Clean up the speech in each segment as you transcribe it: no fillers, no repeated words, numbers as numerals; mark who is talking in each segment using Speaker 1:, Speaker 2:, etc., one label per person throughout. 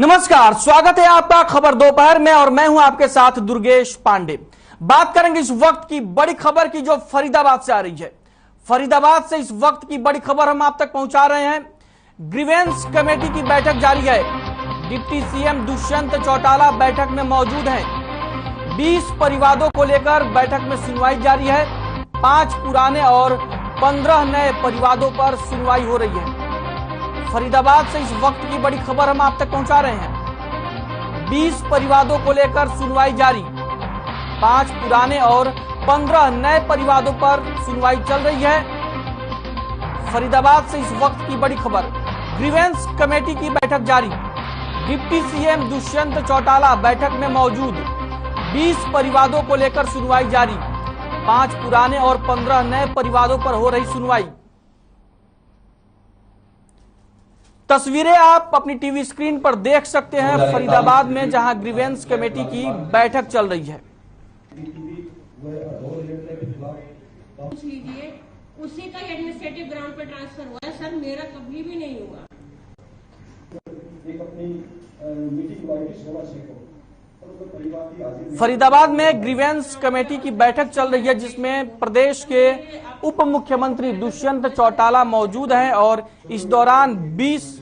Speaker 1: नमस्कार, स्वागत है आपका खबर दोपहर में और मैं हूं आपके साथ दुर्गेश पांडे। बात करेंगे इस वक्त की बड़ी खबर की जो फरीदाबाद से आ रही है। फरीदाबाद से इस वक्त की बड़ी खबर हम आप तक पहुंचा रहे हैं। ग्रीवेंस कमेटी की बैठक जारी है। डिप्टी सीएम दुष्यंत चौटाला बैठक में मौजूद हैं। 20 परिवादों को लेकर बैठक में सुनवाई जारी है। 5 पुराने और 15 नए परिवादों पर सुनवाई हो रही है। फरीदाबाद से इस वक्त की बड़ी खबर हम आप तक पहुंचा रहे हैं। 20 परिवादों को लेकर सुनवाई जारी। 5 पुराने और 15 नए परिवादों पर सुनवाई चल रही है। फरीदाबाद से इस वक्त की बड़ी खबर। ग्रीवेंस कमेटी की बैठक जारी। डिप्टी सीएम दुष्यंत चौटाला बैठक में मौजूद। 20 परिवादों को लेकर सुनवाई जारी। 5 पुराने और 15 नए परिवादों पर हो रही सुनवाई। तस्वीरें आप अपनी टीवी स्क्रीन पर देख सकते हैं फरीदाबाद में, जहां ग्रीवेंस कमेटी की बैठक चल रही है।
Speaker 2: उसी का एडमिनिस्ट्रेटिव ग्राउंड पर ट्रांसफर हुआ है सर, मेरा कभी भी नहीं हुआ।
Speaker 1: फरीदाबाद में ग्रीवेंस कमेटी की बैठक चल रही है, जिसमें प्रदेश के उप मुख्यमंत्री दुष्यंत चौटाला मौजूद हैं और इस दौरान 20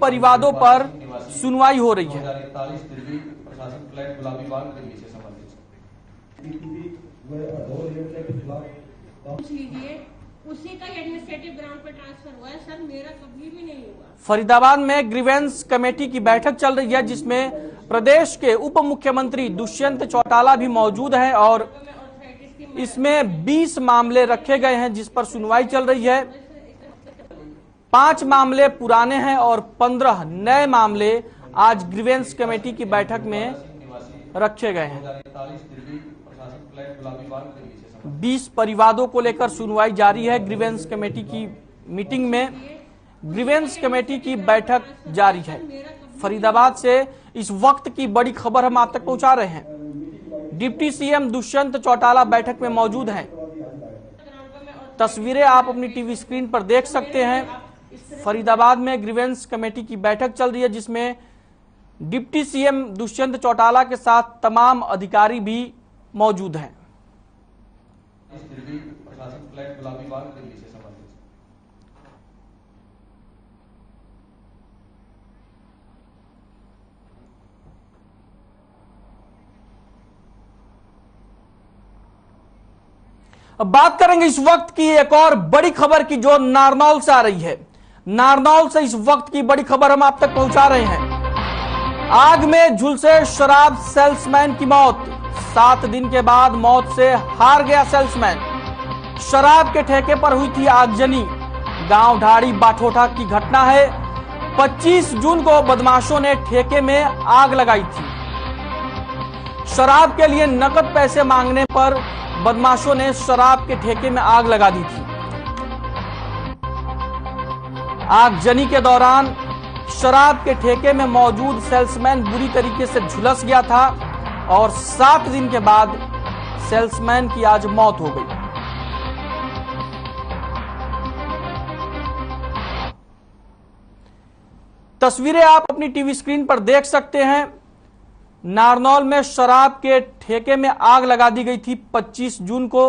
Speaker 1: परिवादों पर सुनवाई हो रही है।
Speaker 2: उसी का एडमिनिस्ट्रेटिव ग्राउंड पर ट्रांसफर हुआ है सर, मेरा कभी भी नहीं हुआ।
Speaker 1: फरीदाबाद में ग्रीवेंस कमेटी की बैठक चल रही है, जिसमें प्रदेश के उप मुख्यमंत्री दुष्यंत चौटाला भी मौजूद हैं और इसमें 20 मामले रखे गए हैं जिस पर सुनवाई चल रही है। 5 मामले पुराने हैं और 15 नए मामले आज ग्रीवेंस कमेटी की बैठक में रखे गए हैं। 20 परिवादों को लेकर सुनवाई जारी है। ग्रीवेंस कमेटी की मीटिंग में ग्रीवेंस कमेटी की बैठक जारी है। फरीदाबाद से इस वक्त की बड़ी खबर हम आप तक पहुंचा रहे हैं। डिप्टी सीएम दुष्यंत चौटाला बैठक में मौजूद हैं। तस्वीरें आप अपनी टीवी स्क्रीन पर देख सकते हैं। फरीदाबाद में ग्रीवेंस कमेटी की बैठक चल रही है, जिसमें डिप्टी सीएम दुष्यंत चौटाला के साथ तमाम अधिकारी भी मौजूद हैं। अब बात करेंगे इस वक्त की एक और बड़ी खबर की जो नारनौल से आ रही है। नारनौल से इस वक्त की बड़ी खबर हम आप तक पहुंचा रहे हैं। आग में झुलसे शराब सेल्समैन की मौत। 7 दिन के बाद मौत से हार गया सेल्समैन। शराब के ठेके पर हुई थी आगजनी। गांव ढाड़ी बाठोठा की घटना है। 25 जून को बदमाशों ने ठेके में आग लगाई थी। शराब के लिए नकद पैसे मांगने पर बदमाशों ने शराब के ठेके में आग लगा दी थी। आगजनी के दौरान शराब के ठेके में मौजूद सेल्समैन बुरी तरीके से झुलस गया था और 7 दिन के बाद सेल्समैन की आज मौत हो गई। तस्वीरें आप अपनी टीवी स्क्रीन पर देख सकते हैं। नारनौल में शराब के ठेके में आग लगा दी गई थी 25 जून को।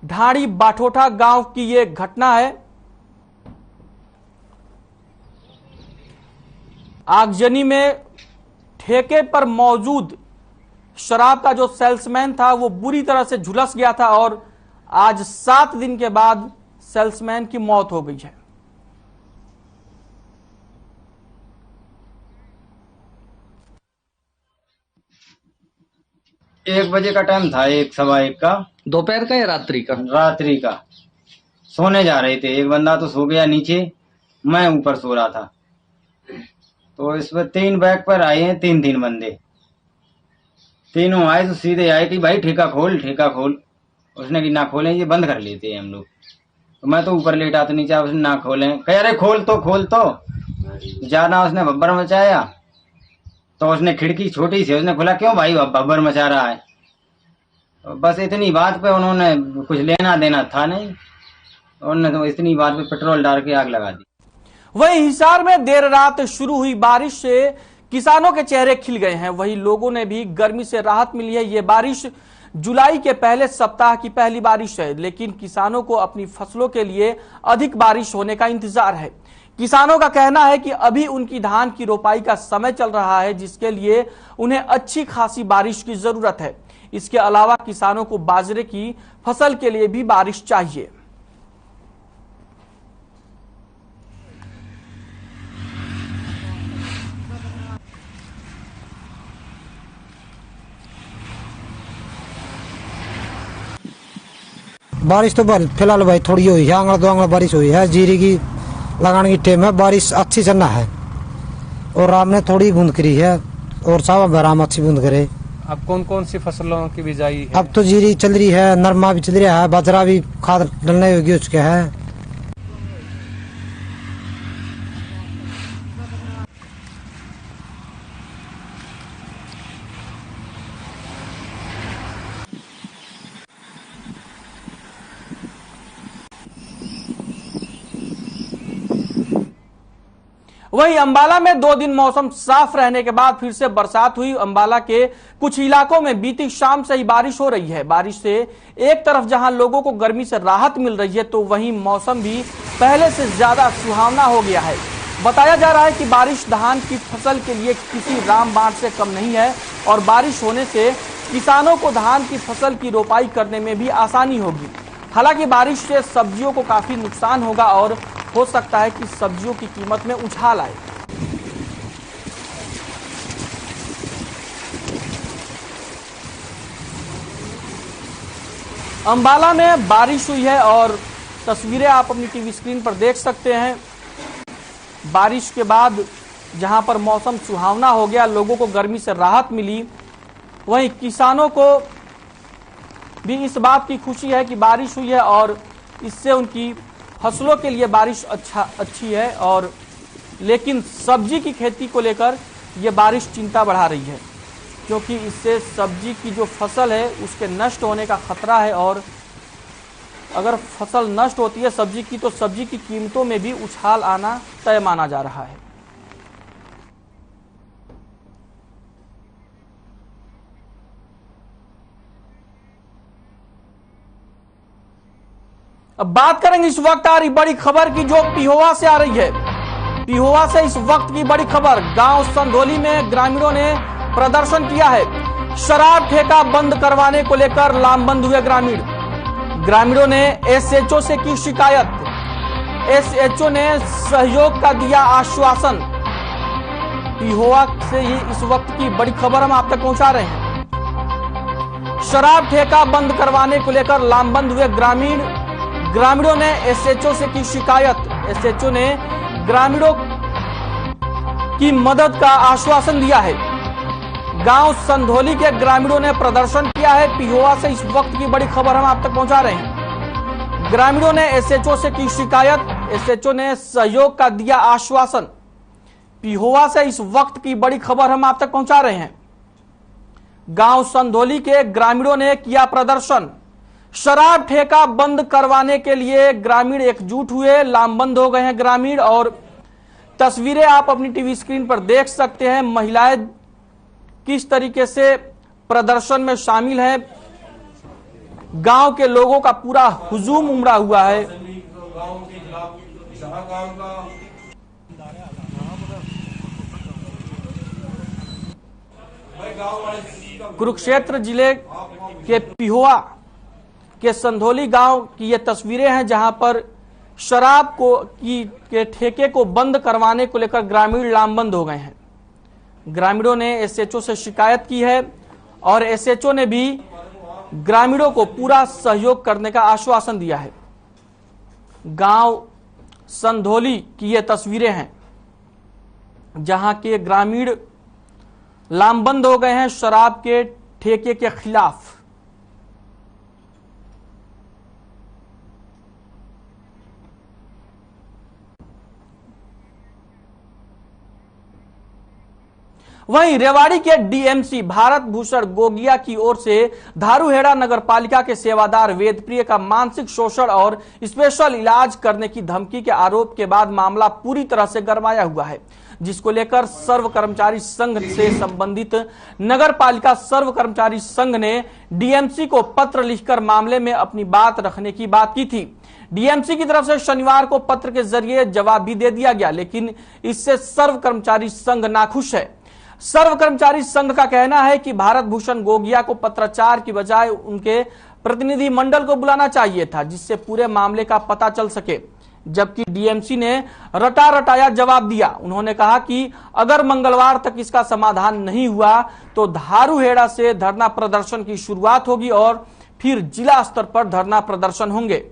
Speaker 1: ढाड़ी बाठोठा गांव की यह घटना है। आगजनी में ठेके पर मौजूद शराब का जो सेल्समैन था वो बुरी तरह से झुलस गया था और आज 7 दिन के बाद सेल्समैन की मौत हो गई है।
Speaker 3: एक बजे का टाइम था, 1 सवा 1 का।
Speaker 4: दोपहर का या रात्रि का?
Speaker 3: रात्रि का। सोने जा रहे थे। एक बंदा तो सो गया नीचे, मैं ऊपर सो रहा था। तो इस पर 3 बैग पर आए हैं 3 बंदे। तीनों आए तो सीधे आए कि भाई ठेका खोल, ठेका खोल। उसने कि ना खोलें, ये बंद कर लेते हैं हम लोग। तो मैं तो ऊपर लेटा तो नीचे, उसने ना खोलें। कह रहे खोल तो जाना। उसने बब्बर मचाया तो उसने खिड़की छोटी सी उसने खोला, क्यों भाई बब्बर मचा रहा है। तो बस इतनी बात पे उन्होंने कुछ लेना देना था नहीं, उन्होंने तो इतनी बात पे पेट्रोल डाल के आग लगा दी।
Speaker 1: वहीं हिसार में देर रात शुरू हुई बारिश से किसानों के चेहरे खिल गए हैं। वहीं लोगों ने भी गर्मी से राहत मिली है। ये बारिश जुलाई के पहले सप्ताह की पहली बारिश है, लेकिन किसानों को अपनी फसलों के लिए अधिक बारिश होने का इंतजार है। किसानों का कहना है कि अभी उनकी धान की रोपाई का समय चल रहा है, जिसके लिए उन्हें अच्छी खासी बारिश की जरूरत है। इसके अलावा किसानों को बाजरे की फसल के लिए भी बारिश चाहिए।
Speaker 4: बारिश तो फिलहाल भाई थोड़ी हुई है, आंगड़ा दो आंगड़ा बारिश हुई है। जीरी की लगाने की टाइम है, बारिश अच्छी चलना है और राम ने थोड़ी बूंद करी है और सावा बराम अच्छी बूंद करे।
Speaker 5: अब कौन कौन सी फसलों की बिजाई है?
Speaker 4: अब तो जीरी चल रही है, नरमा भी चल रहा है, बाजरा भी खाद डलने होगी उसके है।
Speaker 1: वहीं अंबाला में 2 दिन मौसम साफ रहने के बाद फिर से बरसात हुई। अंबाला के कुछ इलाकों में बीती शाम से ही बारिश हो रही है। बारिश से एक तरफ जहां लोगों को गर्मी से राहत मिल रही है, तो वहीं मौसम भी पहले से ज्यादा सुहावना हो गया है। बताया जा रहा है कि बारिश धान की फसल के लिए किसी रामबाण से कम नहीं है और बारिश होने से किसानों को धान की फसल की रोपाई करने में भी आसानी होगी। हालांकि बारिश से सब्जियों को काफी नुकसान होगा और हो सकता है कि सब्जियों की कीमत में उछाल आए। अंबाला में बारिश हुई है और तस्वीरें आप अपनी टीवी स्क्रीन पर देख सकते हैं। बारिश के बाद जहां पर मौसम सुहावना हो गया, लोगों को गर्मी से राहत मिली, वहीं किसानों को भी इस बात की खुशी है कि बारिश हुई है और इससे उनकी फसलों के लिए बारिश अच्छी है। और लेकिन सब्जी की खेती को लेकर यह बारिश चिंता बढ़ा रही है, क्योंकि इससे सब्जी की जो फसल है उसके नष्ट होने का खतरा है और अगर फसल नष्ट होती है सब्जी की, तो सब्जी की कीमतों में भी उछाल आना तय माना जा रहा है। अब बात करेंगे इस वक्त आ रही बड़ी खबर की, जो पिहोवा से आ रही है। पिहोवा से इस वक्त की बड़ी खबर, गांव संधोली में ग्रामीणों ने प्रदर्शन किया है। शराब ठेका बंद करवाने को लेकर लामबंद हुए ग्रामीण। ग्रामीणों ने एसएचओ से की शिकायत। एसएचओ ने सहयोग का दिया आश्वासन। पिहोवा से ही इस वक्त की बड़ी खबर हम आप तक पहुंचा रहे हैं। शराब ठेका बंद करवाने को लेकर लामबंद हुए ग्रामीण। ग्रामीणों ने एसएचओ से की शिकायत। एसएचओ ने ग्रामीणों की मदद का आश्वासन दिया है। गांव संधोली के ग्रामीणों ने प्रदर्शन किया है। पिहोवा से इस वक्त की बड़ी खबर हम आप तक पहुंचा रहे हैं। ग्रामीणों ने एसएचओ से की शिकायत। एसएचओ ने सहयोग का दिया आश्वासन। पिहोवा से इस वक्त की बड़ी खबर हम आप तक पहुंचा रहे हैं। गांव संधोली के ग्रामीणों ने किया प्रदर्शन। शराब ठेका बंद करवाने के लिए ग्रामीण एकजुट हुए, लामबंद हो गए हैं ग्रामीण। और तस्वीरें आप अपनी टीवी स्क्रीन पर देख सकते हैं। महिलाएं किस तरीके से प्रदर्शन में शामिल हैं। गांव के लोगों का पूरा हुजूम उमड़ा हुआ है। कुरुक्षेत्र जिले के पिहोवा के संधोली गांव की ये तस्वीरें हैं, जहां पर शराब के ठेके को बंद करवाने को लेकर ग्रामीण लामबंद हो गए हैं। ग्रामीणों ने एसएचओ से शिकायत की है और एसएचओ ने भी ग्रामीणों को पूरा सहयोग करने का आश्वासन दिया है। गांव संधोली की ये तस्वीरें हैं, जहां के ग्रामीण लामबंद हो गए हैं शराब के ठेके के खिलाफ। वहीं रेवाड़ी के डीएमसी भारत भूषण गोगिया की ओर से धारूहेड़ा नगर पालिका के सेवादार वेदप्रिय का मानसिक शोषण और स्पेशल इलाज करने की धमकी के आरोप के बाद मामला पूरी तरह से गरमाया हुआ है, जिसको लेकर सर्व कर्मचारी संघ से संबंधित नगर पालिका सर्व कर्मचारी संघ ने डीएमसी को पत्र लिखकर मामले में अपनी बात रखने की बात की थी। डीएमसी की तरफ से शनिवार को पत्र के जरिए जवाब भी दे दिया गया, लेकिन इससे सर्व कर्मचारी संघ नाखुश है। सर्व कर्मचारी संघ का कहना है कि भारत भूषण गोगिया को पत्राचार की बजाय उनके प्रतिनिधि मंडल को बुलाना चाहिए था, जिससे पूरे मामले का पता चल सके, जबकि डीएमसी ने रटा रटाया जवाब दिया। उन्होंने कहा कि अगर मंगलवार तक इसका समाधान नहीं हुआ तो धारूहेड़ा से धरना प्रदर्शन की शुरुआत होगी और फिर जिला स्तर पर धरना प्रदर्शन होंगे।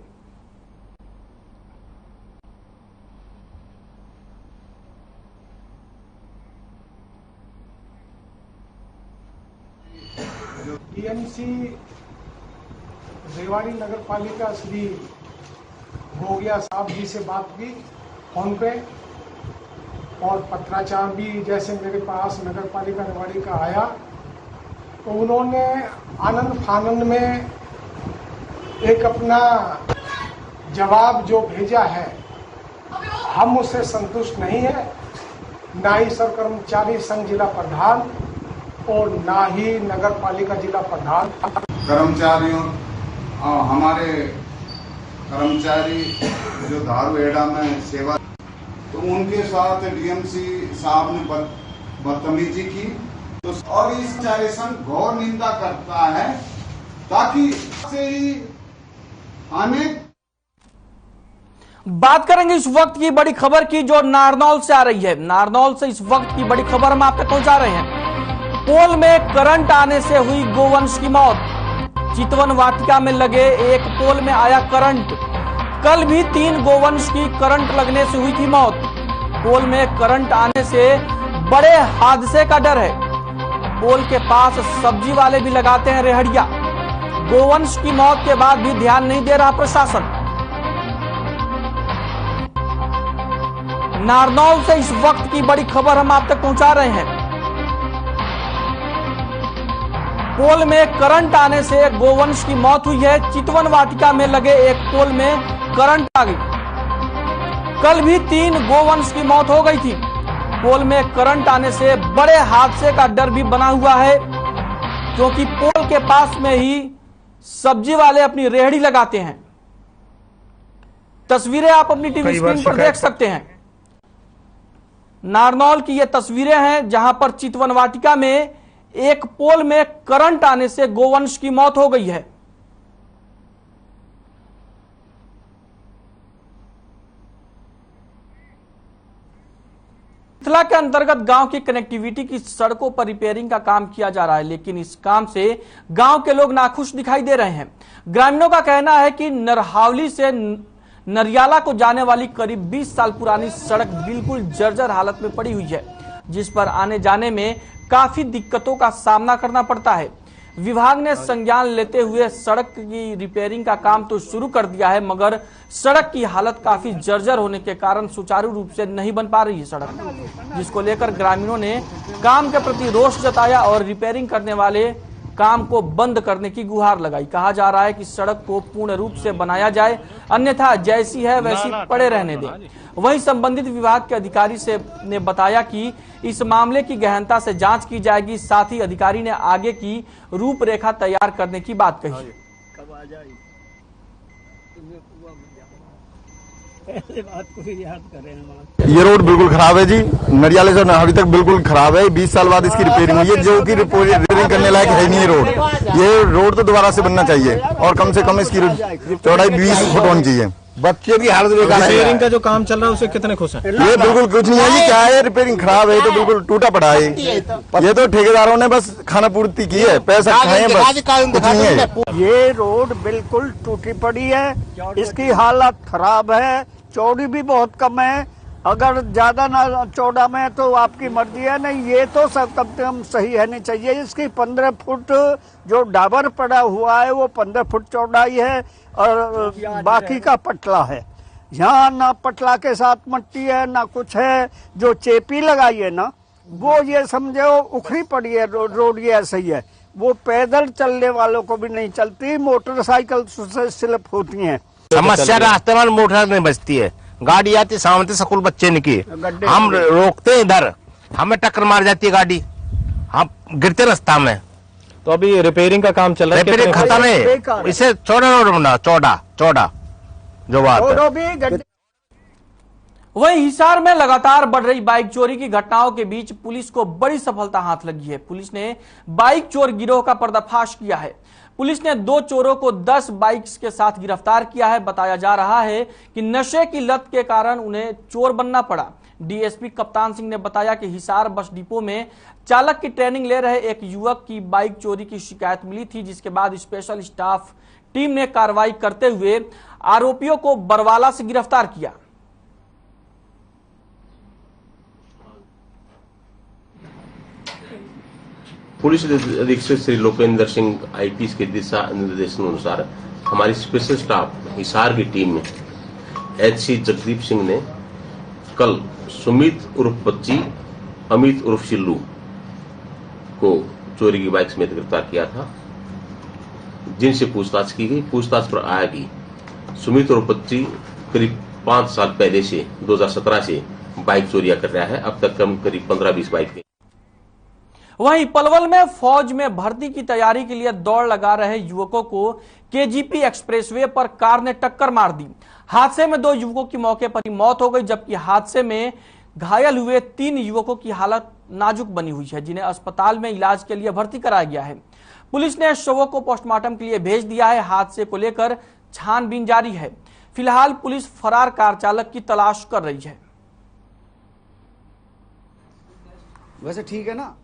Speaker 6: डीएमसी रेवाड़ी नगर पालिका श्री गोगिया साहब जी से बात की फोन पे, और पत्राचार भी जैसे मेरे पास नगर पालिका रेवाड़ी का आया तो उन्होंने आनंद फानंद में एक अपना जवाब जो भेजा है, हम उससे संतुष्ट नहीं है। ना ही सर्व कर्मचारी संघ जिला प्रधान और ना ही नगर पालिका जिला प्रधान
Speaker 7: कर्मचारियों हमारे कर्मचारी जो धारूहेड़ा में सेवा, तो उनके साथ डीएमसी साहब ने बदतमीजी की, तो और इस संघ घोर निंदा करता है, ताकि से ही आने।
Speaker 1: बात करेंगे इस वक्त की बड़ी खबर की जो नारनौल से आ रही है। नारनौल से इस वक्त की बड़ी खबर हम आप तक पहुंचा रहे हैं। पोल में करंट आने से हुई गोवंश की मौत। चितवन वाटिका में लगे एक पोल में आया करंट। कल भी 3 गोवंश की करंट लगने से हुई थी मौत। पोल में करंट आने से बड़े हादसे का डर है। पोल के पास सब्जी वाले भी लगाते हैं रेहड़िया। गोवंश की मौत के बाद भी ध्यान नहीं दे रहा प्रशासन। नारनौल से इस वक्त की बड़ी खबर हम आप तक पहुंचा रहे हैं। पोल में करंट आने से गोवंश की मौत हुई है। चितवन वाटिका में लगे एक पोल में करंट आ गई। कल भी 3 गोवंश की मौत हो गई थी। पोल में करंट आने से बड़े हादसे का डर भी बना हुआ है, क्योंकि पोल के पास में ही सब्जी वाले अपनी रेहड़ी लगाते हैं। तस्वीरें आप अपनी टीवी स्क्रीन पर देख सकते हैं। नारनौल की ये तस्वीरें हैं जहां पर चितवन वाटिका में एक पोल में करंट आने से गोवंश की मौत हो गई है। मिथिला के अंतर्गत गांव की कनेक्टिविटी की सड़कों पर रिपेयरिंग का काम किया जा रहा है, लेकिन इस काम से गांव के लोग नाखुश दिखाई दे रहे हैं। ग्रामीणों का कहना है कि नरहावली से नरियाला को जाने वाली करीब 20 साल पुरानी सड़क बिल्कुल जर्जर हालत में पड़ी हुई है, जिस पर आने जाने में काफी दिक्कतों का सामना करना पड़ता है। विभाग ने संज्ञान लेते हुए सड़क की रिपेयरिंग का काम तो शुरू कर दिया है, मगर सड़क की हालत काफी जर्जर होने के कारण सुचारू रूप से नहीं बन पा रही है सड़क, जिसको लेकर ग्रामीणों ने काम के प्रति रोष जताया और रिपेयरिंग करने वाले काम को बंद करने की गुहार लगाई। कहा जा रहा है कि सड़क को पूर्ण रूप से बनाया जाए, अन्यथा जैसी है वैसी पड़े रहने दें। वहीं संबंधित विभाग के अधिकारी ने बताया कि इस मामले की गहनता से जांच की जाएगी। साथ ही अधिकारी ने आगे की रूपरेखा तैयार करने की बात कही।
Speaker 8: ये रोड बिल्कुल खराब है जी, नरियाले से अभी तक बिल्कुल खराब है। 20 साल बाद इसकी रिपेयरिंग हुई है, जो कि रिपेयरिंग करने लायक है नहीं। ये रोड तो दोबारा से बनना चाहिए और कम से कम इसकी चौड़ाई 20 फुट होनी चाहिए। बच्चे की हालत बेकार है।
Speaker 5: रिपेयरिंग का जो काम चल रहा है उसे कितने खुश हैं?
Speaker 8: ये बिल्कुल कुछ नहीं है जी, क्या है, रिपेयरिंग खराब है, तो बिल्कुल टूटा पड़ा है। ये तो ठेकेदारों ने बस खाना पूर्ति की है, पैसा खाए बस, कुछ नहीं है।
Speaker 9: ये रोड बिल्कुल टूटी पड़ी है, इसकी हालत खराब है, चौड़ी भी बहुत कम है। अगर ज्यादा ना चौड़ा में तो आपकी मर्जी है, नहीं ये तो सब कम से कम सही है नहीं चाहिए। इसकी 15 फुट जो डाबर पड़ा हुआ है वो 15 फुट चौड़ाई है और बाकी का पटला है। यहाँ ना पटला के साथ मट्टी है ना कुछ है। जो चेपी लगाई है ना वो ये समझो उखड़ी पड़ी है रोड ये ऐसा ही है, वो पैदल चलने वालों को भी नहीं चलती, मोटरसाइकिल से स्लिप होती हैं।
Speaker 10: समस्या रास्ते में मोटर नहीं बचती है, गाड़ी आती सामने से स्कूल बच्चे निकले, हम रोकते हैं इधर, हमें टक्कर मार जाती है गाड़ी, हम गिरते रास्ता में।
Speaker 5: तो अभी रिपेयरिंग का काम चल रहा है,
Speaker 10: रिपेयरिंग खत्म है, इसे चौड़ा रोड बना, चौड़ा जो बात है।
Speaker 1: वहीं हिसार में लगातार बढ़ रही बाइक चोरी की घटनाओं के बीच पुलिस को बड़ी सफलता हाथ लगी है। पुलिस ने बाइक चोर गिरोह का पर्दाफाश किया है। पुलिस ने 2 चोरों को 10 बाइक्स के साथ गिरफ्तार किया है। बताया जा रहा है कि नशे की लत के कारण उन्हें चोर बनना पड़ा। डीएसपी कप्तान सिंह ने बताया कि हिसार बस डिपो में चालक की ट्रेनिंग ले रहे एक युवक की बाइक चोरी की शिकायत मिली थी, जिसके बाद स्पेशल स्टाफ टीम ने कार्रवाई करते हुए आरोपियों को बरवाला से गिरफ्तार किया।
Speaker 11: पुलिस अधीक्षक श्री लोकेंद्र सिंह आईपीएस के दिशा निर्देशन अनुसार हमारी स्पेशल स्टाफ हिसार की टीम में एचसी जगदीप सिंह ने कल सुमित उर्फ बच्ची, अमित उर्फ सिल्लू को चोरी की बाइक समेत गिरफ्तार किया था, जिनसे पूछताछ की गई। पूछताछ पर आया कि सुमित उर्फ बच्ची करीब 5 साल पहले से 2017 से बाइक चोरियां कर रहा है। अब तक कम करीब 15-20 बाइक।
Speaker 1: वहीं पलवल में फौज में भर्ती की तैयारी के लिए दौड़ लगा रहे युवकों को केजीपी एक्सप्रेसवे पर कार ने टक्कर मार दी। हादसे में 2 युवकों की मौके पर ही मौत हो गई, जबकि हादसे में घायल हुए 3 युवकों की हालत नाजुक बनी हुई है, जिन्हें अस्पताल में इलाज के लिए भर्ती कराया गया है। पुलिस ने शवों को पोस्टमार्टम के लिए भेज दिया है। हादसे को लेकर छानबीन जारी है। फिलहाल पुलिस फरार कार चालक की तलाश कर रही है।
Speaker 12: वैसे ठीक है ना।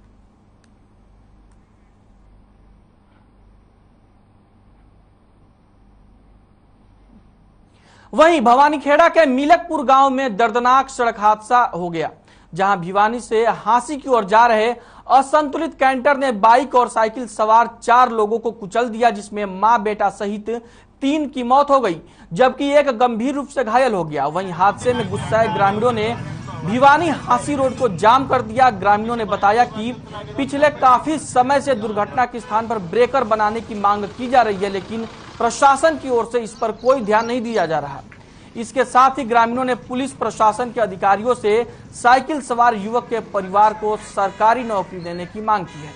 Speaker 1: वहीं भवानीखेड़ा के मिलकपुर गांव में दर्दनाक सड़क हादसा हो गया, जहां भिवानी से हांसी की ओर जा रहे असंतुलित कैंटर ने बाइक और साइकिल सवार 4 लोगों को कुचल दिया, जिसमें मां बेटा सहित 3 की मौत हो गई, जबकि एक गंभीर रूप से घायल हो गया। वहीं हादसे में गुस्साए ग्रामीणों ने भिवानी हांसी रोड को जाम कर दिया। ग्रामीणों ने बताया कि पिछले काफी समय से दुर्घटना के स्थान पर ब्रेकर बनाने की मांग की जा रही है, लेकिन प्रशासन की ओर से इस पर कोई ध्यान नहीं दिया जा रहा। इसके साथ ही ग्रामीणों ने पुलिस प्रशासन के अधिकारियों से साइकिल सवार युवक के परिवार को सरकारी नौकरी देने की मांग की है।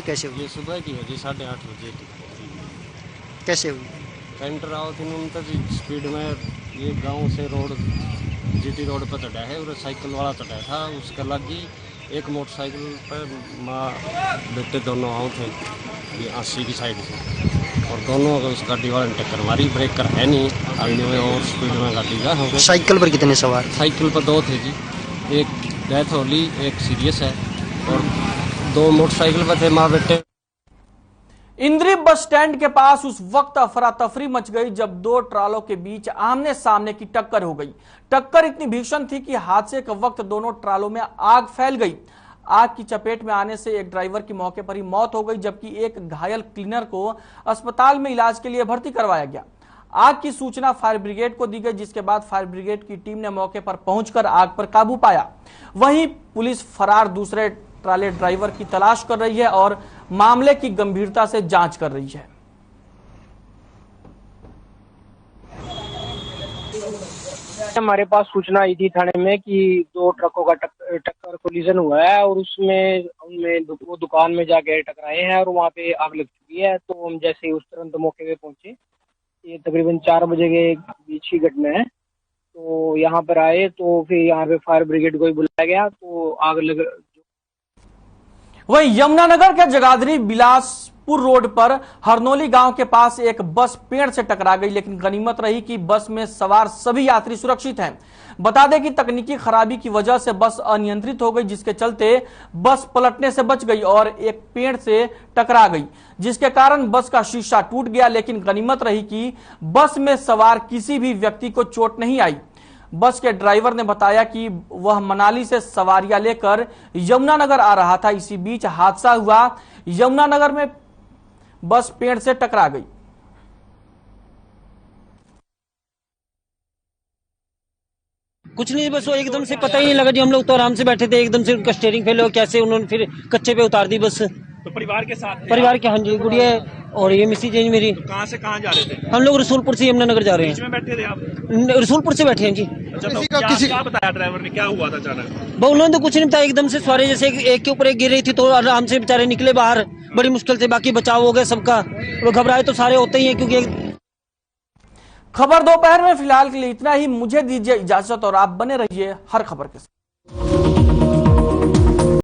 Speaker 12: कैसे हुई?
Speaker 13: सुबह की है जी 8:30 बजे।
Speaker 12: कैसे हुई?
Speaker 13: कैंटर आओ थी उनका स्पीड में ये गांव से रोड जीटी रोड पर चढ़ा है और साइकिल वाला चढ़ा था, उसके लगी एक मोटरसाइकिल पर माँ बेटे दोनों आओ थे ये 80 की साइड से, और दोनों उस गाड़ी वाले ने टक्कर मारी। ब्रेकर है नहीं आगे में और स्पीड में गाड़ी का हो गया।
Speaker 12: साइकिल पर कितने सवार?
Speaker 13: साइकिल पर 2 थे जी, एक डेथ हो ली, एक सीरियस है, और 2 मोटरसाइकिल पर थे माँ बेटे।
Speaker 1: इंद्री बस स्टैंड के पास उस वक्त अफरा तफरी मच गई जब 2 ट्रालों के बीच आमने सामने की टक्कर हो गई। टक्कर इतनी भीषण थी कि हादसे के वक्त दोनों ट्रालों में आग फैल गई। आग की चपेट में आने से एक ड्राइवर की मौके पर ही मौत हो गई, जबकि एक घायल क्लीनर को अस्पताल में इलाज के लिए भर्ती करवाया गया। आग की सूचना फायर ब्रिगेड को दी गई, जिसके बाद फायर ब्रिगेड की टीम ने मौके पर पहुंचकर आग पर काबू पाया। वहीं पुलिस फरार दूसरे ट्राले ड्राइवर की तलाश कर रही है और मामले की गंभीरता से जांच कर रही है।
Speaker 14: हमारे पास सूचना आई थी थाने में कि 2 ट्रकों का टक्कर कोलिजन हुआ है और उसमें उनमें वो दुकान में जाके टकराए हैं और वहाँ पे आग लग चुकी है। तो हम जैसे ही उस तुरंत मौके पे पहुंचे, ये तकरीबन 4 बजे के बीच की घटना है। तो यहाँ पर आए तो फिर यहाँ पे फायर ब्रिगेड को ही बुलाया गया, तो आग लग।
Speaker 1: वहीं यमुनानगर के जगाधरी बिलासपुर रोड पर हरनोली गांव के पास एक बस पेड़ से टकरा गई, लेकिन गनीमत रही कि बस में सवार सभी यात्री सुरक्षित हैं। बता दें कि तकनीकी खराबी की वजह से बस अनियंत्रित हो गई, जिसके चलते बस पलटने से बच गई और एक पेड़ से टकरा गई, जिसके कारण बस का शीशा टूट गया। लेकिन गनीमत रही कि बस में सवार किसी भी व्यक्ति को चोट नहीं आई। बस के ड्राइवर ने बताया कि वह मनाली से सवारियां लेकर यमुनानगर आ रहा था। इसी बीच हादसा हुआ। यमुनानगर में बस पेड़ से टकरा गई।
Speaker 15: कुछ नहीं, बस वो एकदम से पता ही नहीं लगा जी। हम लोग तो आराम से बैठे थे, एकदम से उनका स्टीयरिंग फेल हो, कैसे उन्होंने फिर कच्चे पे उतार दी बस।
Speaker 5: तो परिवार के साथ
Speaker 15: परिवार के, हाँ जी, गुड़िया और ये मिसी जी मेरी।
Speaker 5: तो कहाँ से कहाँ जा रहे थे?
Speaker 15: हम लोग रसूलपुर से यमुनानगर जा रहे हैं।
Speaker 5: बीच में बैठे थे आप?
Speaker 15: रसूलपुर से बैठे हैं जी।
Speaker 5: अच्छा, तो क्या बताया ड्राइवर ने, क्या हुआ था अचानक?
Speaker 15: वो उन्होंने तो कुछ नहीं बताया, एकदम से सवारी जैसे एक के ऊपर एक गिर रही थी तो आराम से बेचारे निकले बाहर, बड़ी मुश्किल से। बाकी बचाव हो गया सबका, वो घबराए तो सारे होते ही हैं क्योंकि।
Speaker 1: खबर दोपहर में फिलहाल के लिए इतना ही। मुझे दीजिए इजाजत और आप बने रहिए हर खबर के साथ।